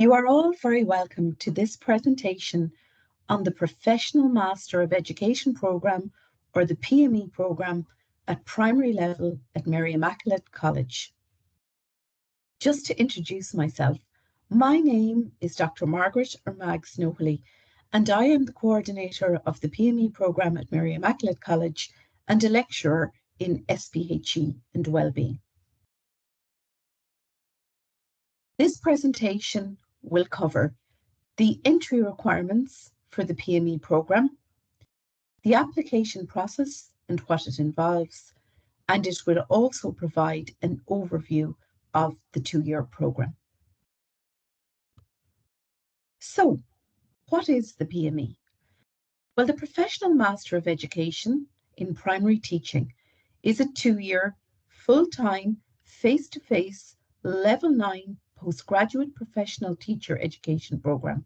You are all very welcome to this presentation on the Professional Master of Education programme, or the PME programme, at primary level at Mary Immaculate College. Just to introduce myself, my name is Dr. Margaret Nohilly, and I am the coordinator of the PME programme at Mary Immaculate College and a lecturer in SPHE and Wellbeing. This presentation will cover the entry requirements for the PME programme, the application process and what it involves, and it will also provide an overview of the two-year programme. So, what is the PME? Well, the Professional Master of Education in Primary Teaching is a two-year, full-time, face-to-face, Level 9 postgraduate professional teacher education programme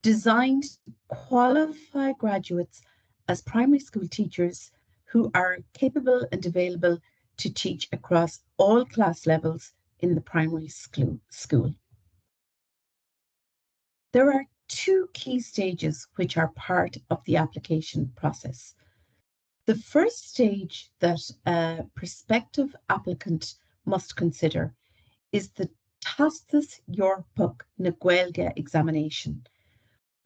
designed to qualify graduates as primary school teachers who are capable and available to teach across all class levels in the primary school. There are two key stages which are part of the application process. The first stage that a prospective applicant must consider is the Tastas Yorpuk na Gaeilge examination,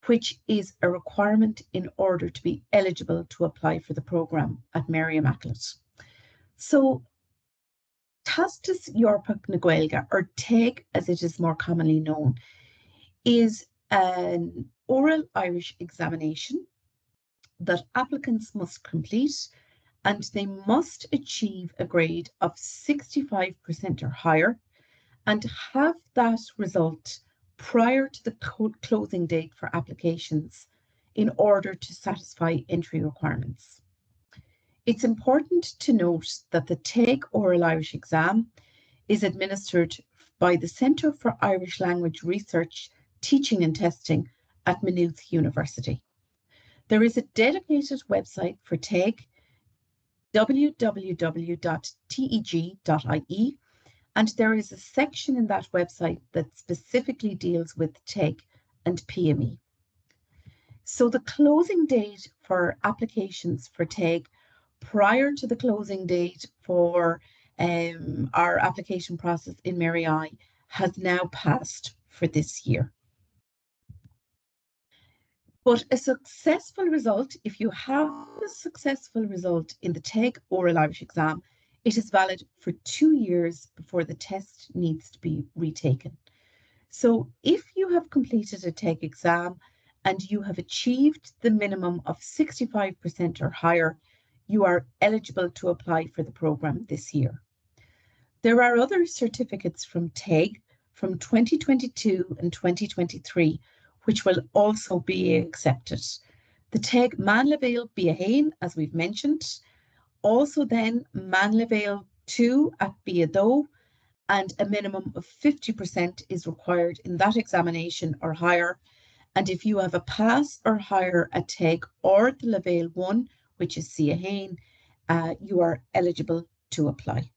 which is a requirement in order to be eligible to apply for the programme at Mary Immaculate. So, Tastas Yorpuk na Gaeilge, or TEG as it is more commonly known, is an oral Irish examination that applicants must complete, and they must achieve a grade of 65% or higher and have that result prior to the closing date for applications in order to satisfy entry requirements. It's important to note that the TEG Oral Irish exam is administered by the Centre for Irish Language Research, Teaching and Testing at Maynooth University. There is a dedicated website for TEG, www.teg.ie, and there is a section in that website that specifically deals with TEG and PME. So the closing date for applications for TEG prior to the closing date for our application process in Mary I has now passed for this year. But a successful result, if you have a successful result in the TEG Oral Irish exam, it is valid for 2 years before the test needs to be retaken. So if you have completed a TEG exam and you have achieved the minimum of 65% or higher, you are eligible to apply for the programme this year. There are other certificates from TEG from 2022 and 2023 which will also be accepted. The TEG Manlevail Biahain, as we've mentioned, also then Manlevail 2 at Biado, and a minimum of 50% is required in that examination or higher. And if you have a pass or higher at TEG or the Levail 1, which is Biahain, you are eligible to apply.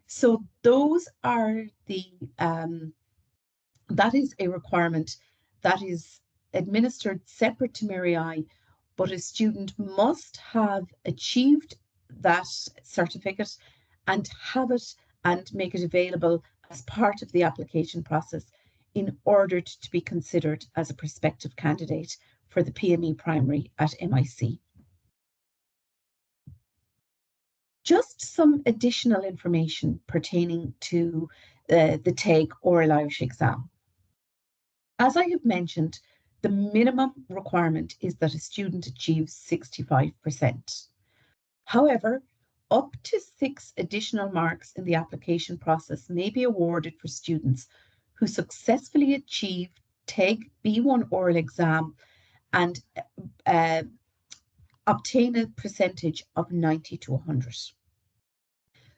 So those are the, that is a requirement that is administered separate to Mary I, but a student must have achieved that certificate and have it and make it available as part of the application process in order to be considered as a prospective candidate for the PME primary at MIC. Just some additional information pertaining to the TEG Oral Irish exam. As I have mentioned, the minimum requirement is that a student achieves 65%. However, up to 6 additional marks in the application process may be awarded for students who successfully achieve TEG B1 oral exam and obtain a percentage of 90 to 100.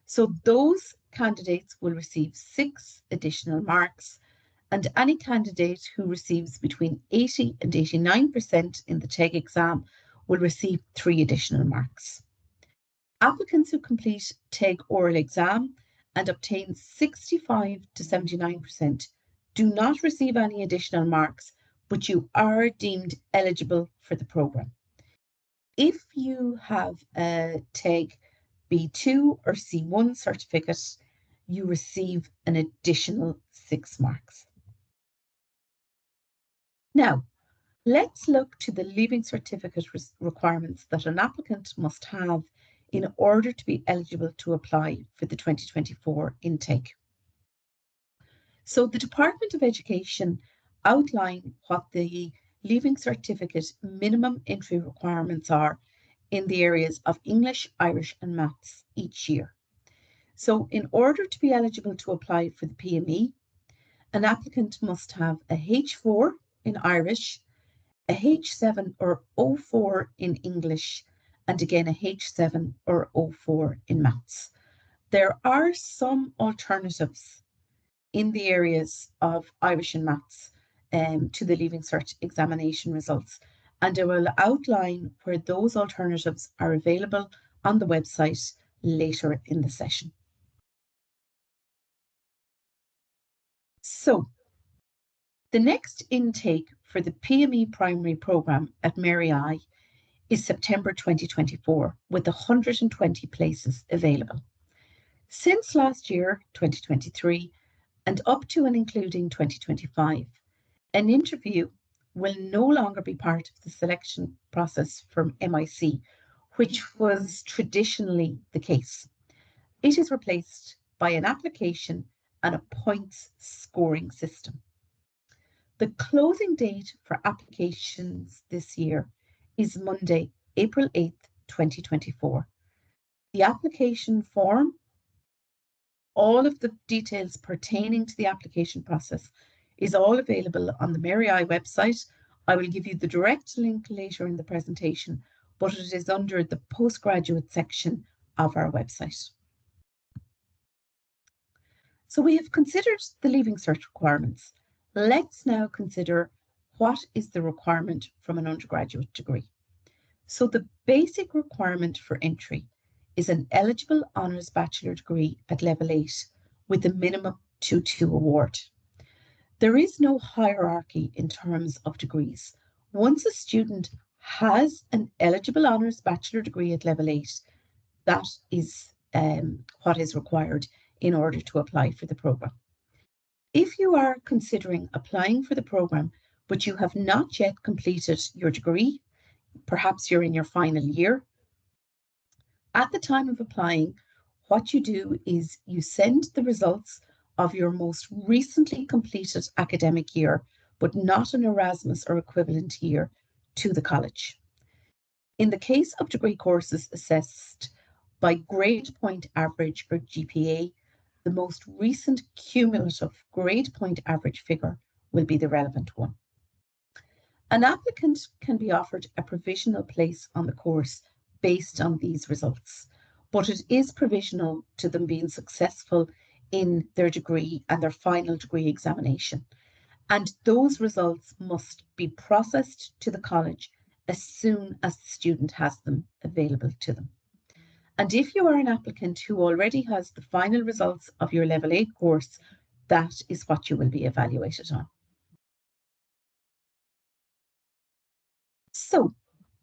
So those candidates will receive 6 additional marks, and any candidate who receives between 80 and 89% in the TEG exam will receive 3 additional marks. Applicants who complete TEG oral exam and obtain 65 to 79% do not receive any additional marks, but you are deemed eligible for the programme. If you have a TEG B2 or C1 certificate, you receive an additional 6 marks. Now, let's look to the Leaving Certificate requirements that an applicant must have in order to be eligible to apply for the 2024 intake. So the Department of Education outline what the Leaving Certificate minimum entry requirements are in the areas of English, Irish and Maths each year. So in order to be eligible to apply for the PME, an applicant must have a H4 in Irish, a H7 or O4 in English, and again a H7 or O4 in Maths. There are some alternatives in the areas of Irish and Maths to the Leaving Cert examination results, and I will outline where those alternatives are available on the website later in the session. So, the next intake for the PME primary programme at Mary I is September 2024, with 120 places available. Since last year, 2023, and up to and including 2025, an interview will no longer be part of the selection process from MIC, which was traditionally the case. It is replaced by an application and a points scoring system. The closing date for applications this year is Monday, April 8th, 2024. The application form, all of the details pertaining to the application process is all available on the Mary I website. I will give you the direct link later in the presentation, but it is under the postgraduate section of our website. So we have considered the Leaving Cert requirements. Let's now consider what is the requirement from an undergraduate degree. So the basic requirement for entry is an eligible honours bachelor degree at level 8 with a minimum 2-2 award. There is no hierarchy in terms of degrees. Once a student has an eligible honours bachelor degree at level 8, that is what is required in order to apply for the programme. If you are considering applying for the programme, but you have not yet completed your degree, perhaps you're in your final year, at the time of applying, what you do is you send the results of your most recently completed academic year, but not an Erasmus or equivalent year, to the college. In the case of degree courses assessed by grade point average or GPA, the most recent cumulative grade point average figure will be the relevant one. An applicant can be offered a provisional place on the course based on these results, but it is provisional to them being successful in their degree and their final degree examination. And those results must be processed to the college as soon as the student has them available to them. And if you are an applicant who already has the final results of your level 8 course, that is what you will be evaluated on. So,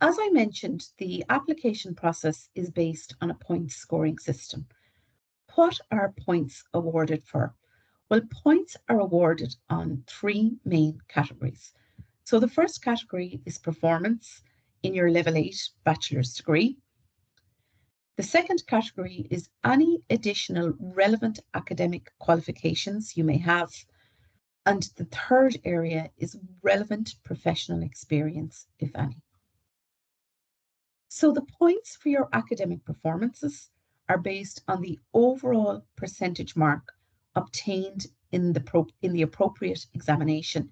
as I mentioned, the application process is based on a points scoring system. What are points awarded for? Well, points are awarded on 3 main categories. So the first category is performance in your level 8 bachelor's degree. The second category is any additional relevant academic qualifications you may have. And the third area is relevant professional experience, if any. So the points for your academic performances are based on the overall percentage mark obtained in the appropriate examination,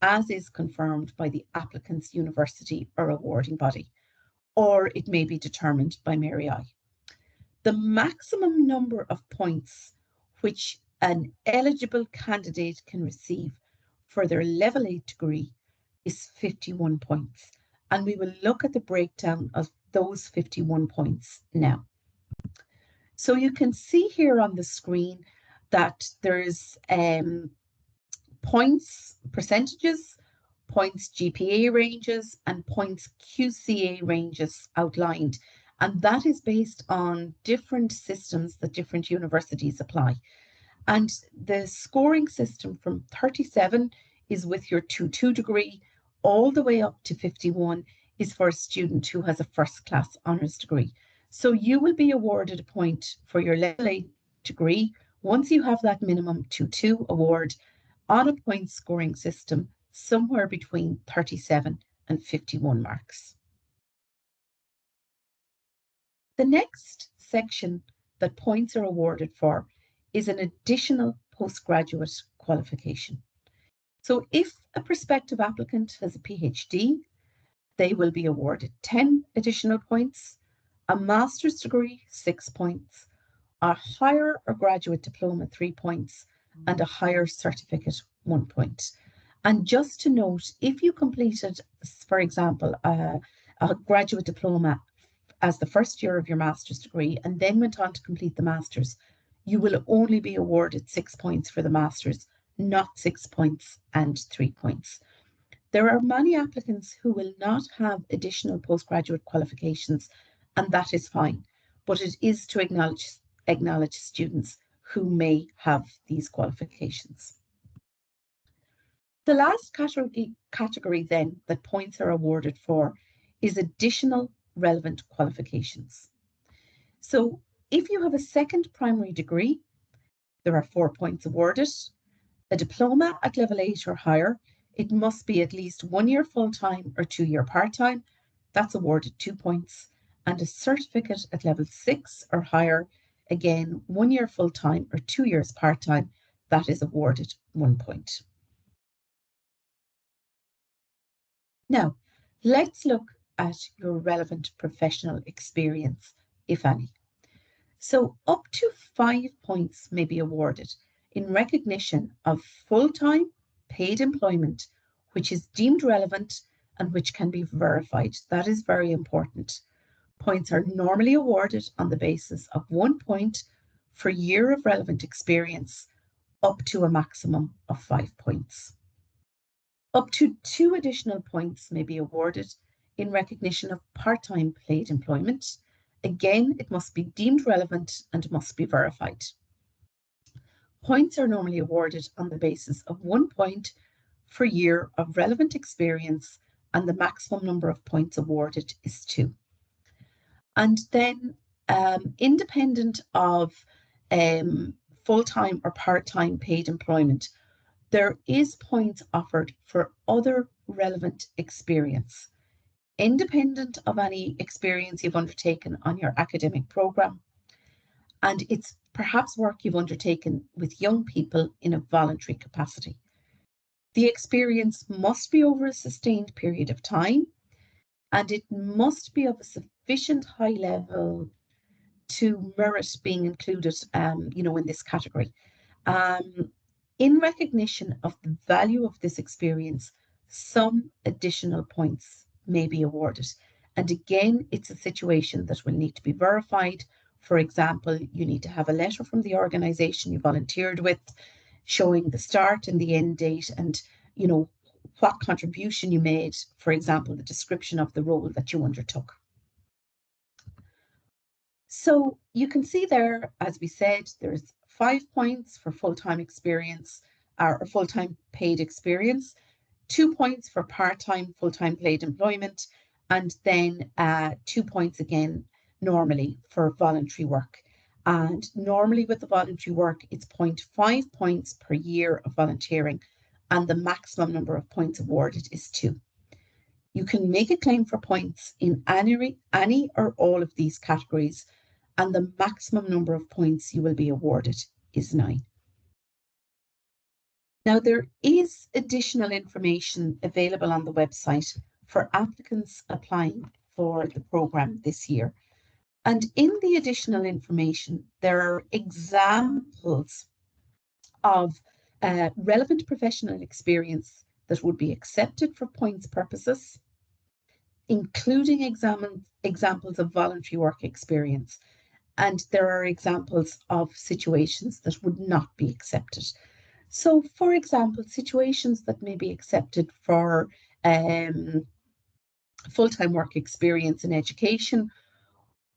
as is confirmed by the applicant's university or awarding body, or it may be determined by Mary I. The maximum number of points which an eligible candidate can receive for their level 8 degree is 51 points. And we will look at the breakdown of those 51 points now. So you can see here on the screen that there's points percentages, points GPA ranges, and points QCA ranges outlined. And that is based on different systems that different universities apply. And the scoring system from 37 is with your 2-2 degree, all the way up to 51 is for a student who has a first class honours degree. So you will be awarded a point for your level 8 degree once you have that minimum 2-2 award on a point scoring system somewhere between 37 and 51 marks. The next section that points are awarded for is an additional postgraduate qualification. So if a prospective applicant has a PhD, they will be awarded 10 additional points, a master's degree, 6 points, a higher or graduate diploma, 3 points, and a higher certificate, 1 point. And just to note, if you completed, for example, a graduate diploma as the first year of your master's degree and then went on to complete the master's, you will only be awarded 6 points for the master's, not 6 points and 3 points. There are many applicants who will not have additional postgraduate qualifications, and that is fine, but it is to acknowledge students who may have these qualifications. The last category then that points are awarded for is additional relevant qualifications. So if you have a second primary degree, there are 4 points awarded. A diploma at level 8 or higher, it must be at least 1 year full-time or 2 year part-time. That's awarded 2 points. And a certificate at level 6 or higher, again, 1 year full-time or 2 years part-time, that is awarded 1 point. Now, let's look at your relevant professional experience, if any. So up to 5 points may be awarded in recognition of full-time paid employment, which is deemed relevant and which can be verified. That is very important. Points are normally awarded on the basis of 1 point for year of relevant experience, up to a maximum of 5 points. Up to 2 additional points may be awarded in recognition of part-time paid employment. Again, it must be deemed relevant and must be verified. Points are normally awarded on the basis of 1 point for year of relevant experience, and the maximum number of points awarded is 2. And then, independent of full-time or part-time paid employment, there is points offered for other relevant experience, independent of any experience you've undertaken on your academic programme. And it's perhaps work you've undertaken with young people in a voluntary capacity. The experience must be over a sustained period of time, and it must be of a sufficient high level to merit being included, in this category. In recognition of the value of this experience, some additional points may be awarded. And again, it's a situation that will need to be verified. For example, you need to have a letter from the organisation you volunteered with, showing the start and the end date and, what contribution you made, for example, the description of the role that you undertook. So you can see there, as we said, there's 5 points for full-time experience or full-time paid experience, 2 points for part-time, full-time paid employment, and then 2 points again, normally for voluntary work. And normally with the voluntary work, it's 0.5 points per year of volunteering, and the maximum number of points awarded is 2. You can make a claim for points in any or all of these categories, and the maximum number of points you will be awarded is 9. Now, there is additional information available on the website for applicants applying for the programme this year. And in the additional information, there are examples of relevant professional experience that would be accepted for points purposes, including examples of voluntary work experience. And there are examples of situations that would not be accepted. So, for example, situations that may be accepted for full-time work experience in education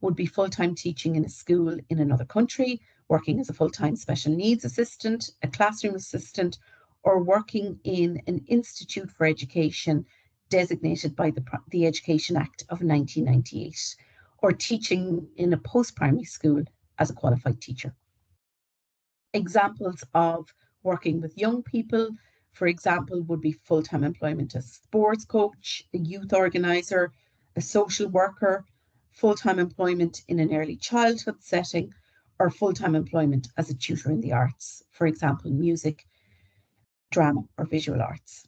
would be full-time teaching in a school in another country, working as a full-time special needs assistant, a classroom assistant, or working in an institute for education designated by the Education Act of 1998, or teaching in a post-primary school as a qualified teacher. Examples of working with young people, for example, would be full-time employment as a sports coach, a youth organizer, a social worker, full-time employment in an early childhood setting, or full-time employment as a tutor in the arts, for example, music, drama, or visual arts.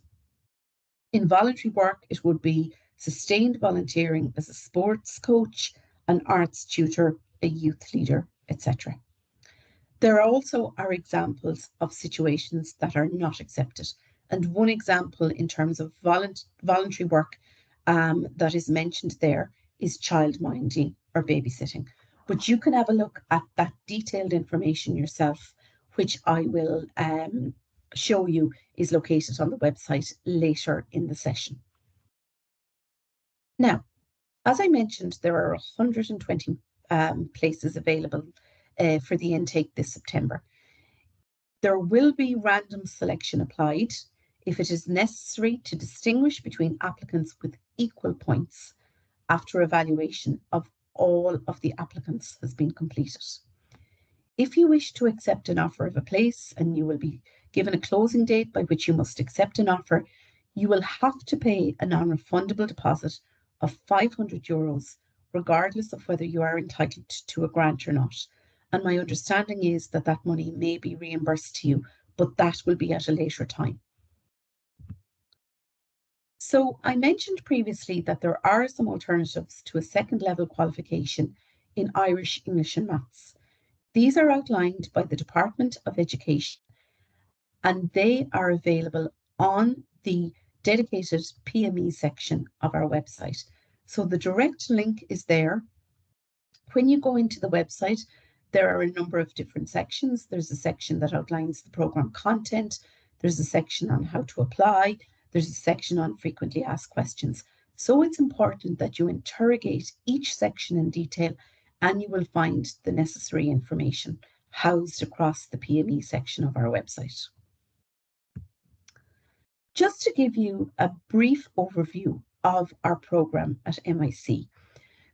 In voluntary work, it would be sustained volunteering as a sports coach, an arts tutor, a youth leader, etc. There also are examples of situations that are not accepted. And one example in terms of voluntary work that is mentioned there is childminding or babysitting. But you can have a look at that detailed information yourself, which I will show you is located on the website later in the session. Now, as I mentioned, there are 120 places available for the intake this September. There will be random selection applied if it is necessary to distinguish between applicants with equal points after evaluation of all of the applicants has been completed. If you wish to accept an offer of a place and you will be given a closing date by which you must accept an offer, you will have to pay a non-refundable deposit of €500, regardless of whether you are entitled to a grant or not. And my understanding is that that money may be reimbursed to you, but that will be at a later time. So I mentioned previously that there are some alternatives to a second level qualification in Irish, English and Maths. These are outlined by the Department of Education and they are available on the dedicated PME section of our website. So the direct link is there. When you go into the website, there are a number of different sections. There's a section that outlines the programme content. There's a section on how to apply. There's a section on frequently asked questions. So it's important that you interrogate each section in detail and you will find the necessary information housed across the PME section of our website. Just to give you a brief overview of our programme at MIC.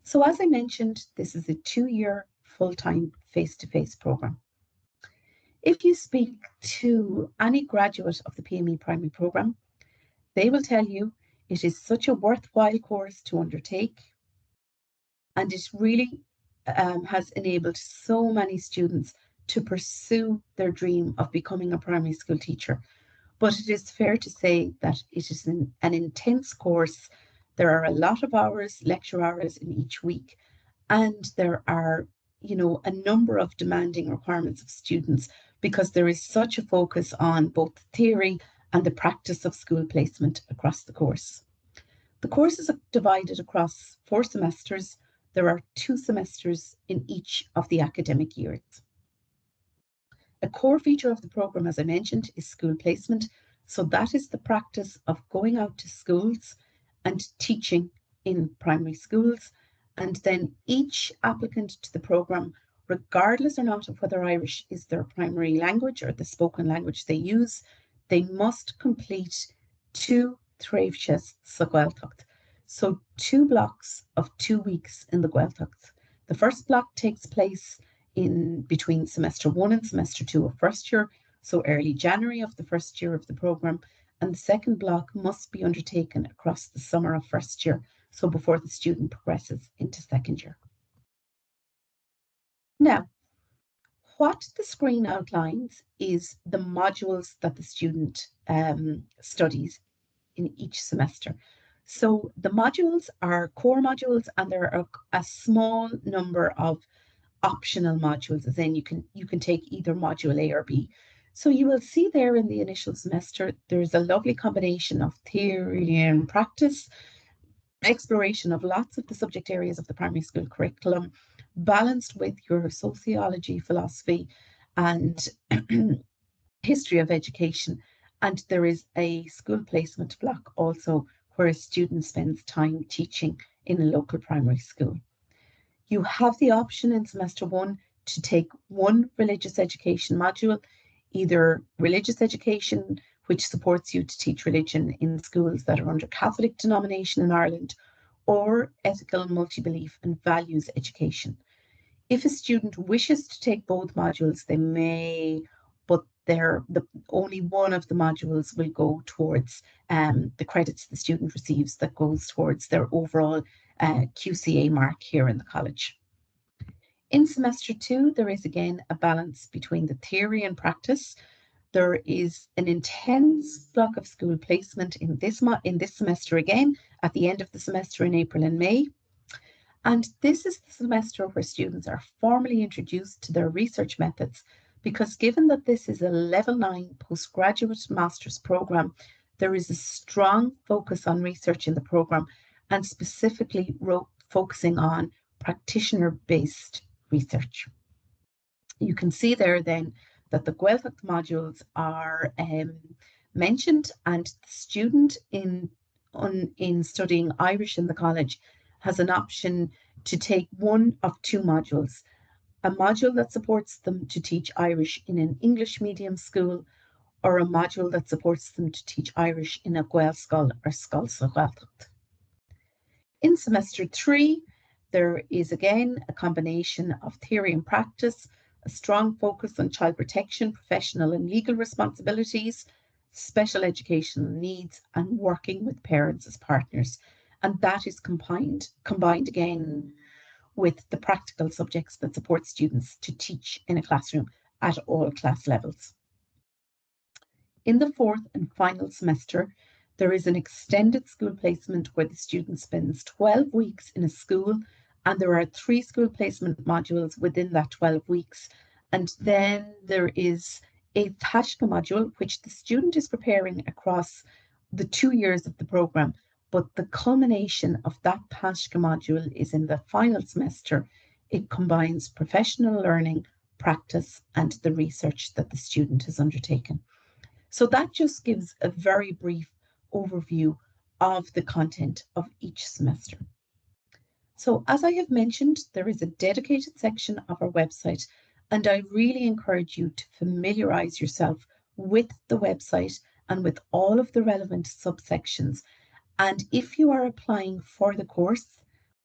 So as I mentioned, this is a 2-year full-time face-to-face programme. If you speak to any graduate of the PME primary programme, they will tell you it is such a worthwhile course to undertake and it really has enabled so many students to pursue their dream of becoming a primary school teacher. But it is fair to say that it is an intense course. There are a lot of hours, lecture hours in each week, and there are, a number of demanding requirements of students because there is such a focus on both theory and the practice of school placement across the course. The course is divided across 4 semesters. There are 2 semesters in each of the academic years. A core feature of the programme, as I mentioned, is school placement. So that is the practice of going out to schools and teaching in primary schools. And then each applicant to the programme, regardless or not of whether Irish is their primary language or the spoken language they use, they must complete 2 tréimhse sa Gaeltacht. So 2 blocks of 2 weeks in the Gaeltacht. The first block takes place in between semester 1 and semester 2 of first year, so early January of the first year of the programme, and the second block must be undertaken across the summer of first year, so before the student progresses into second year. Now, what the screen outlines is the modules that the student studies in each semester. So the modules are core modules and there are a small number of optional modules, as in you can take either module A or B. So you will see there in the initial semester, there's a lovely combination of theory and practice, exploration of lots of the subject areas of the primary school curriculum, balanced with your sociology, philosophy, and history of education, and there is a school placement block also where a student spends time teaching in a local primary school. You have the option in semester 1 to take one religious education module, either religious education, which supports you to teach religion in schools that are under Catholic denomination in Ireland, or ethical, multi-belief and values education. If a student wishes to take both modules, they may, but only one of the modules will go towards the credits the student receives that goes towards their overall QCA mark here in the college. In semester 2, there is again a balance between the theory and practice. There is an intense block of school placement in this semester again, at the end of the semester in April and May. And this is the semester where students are formally introduced to their research methods, because given that this is a level 9 postgraduate master's programme, there is a strong focus on research in the programme, and specifically focusing on practitioner-based research. You can see there then that the Gaeltacht modules are mentioned, and the student in studying Irish in the college has an option to take one of two modules: a module that supports them to teach Irish in an English medium school, or a module that supports them to teach Irish in a Gaelscoil or Scoilsa Gaeltacht. In semester 3, there is again a combination of theory and practice, a strong focus on child protection, professional and legal responsibilities, special educational needs, and working with parents as partners. And that is combined again with the practical subjects that support students to teach in a classroom at all class levels. In the 4th and final semester, there is an extended school placement where the student spends 12 weeks in a school, and there are 3 school placement modules within that 12 weeks. And then there is a Taishke module, which the student is preparing across the 2 years of the programme, but the culmination of that Taishke module is in the final semester. It combines professional learning, practice, and the research that the student has undertaken. So that just gives a very brief overview of the content of each semester. So as I have mentioned, there is a dedicated section of our website, and I really encourage you to familiarise yourself with the website and with all of the relevant subsections. And if you are applying for the course,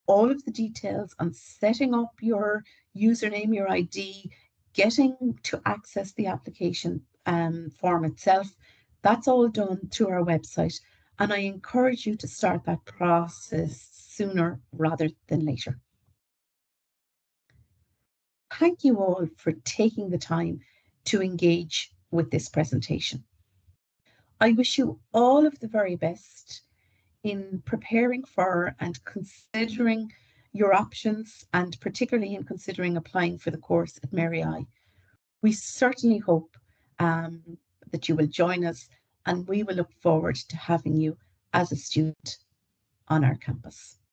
all of the details on setting up your username, your ID, getting to access the application form itself, that's all done through our website. And I encourage you to start that process sooner rather than later. Thank you all for taking the time to engage with this presentation. I wish you all of the very best in preparing for and considering your options, and particularly in considering applying for the course at Mary I. We certainly hope that you will join us, and we will look forward to having you as a student on our campus.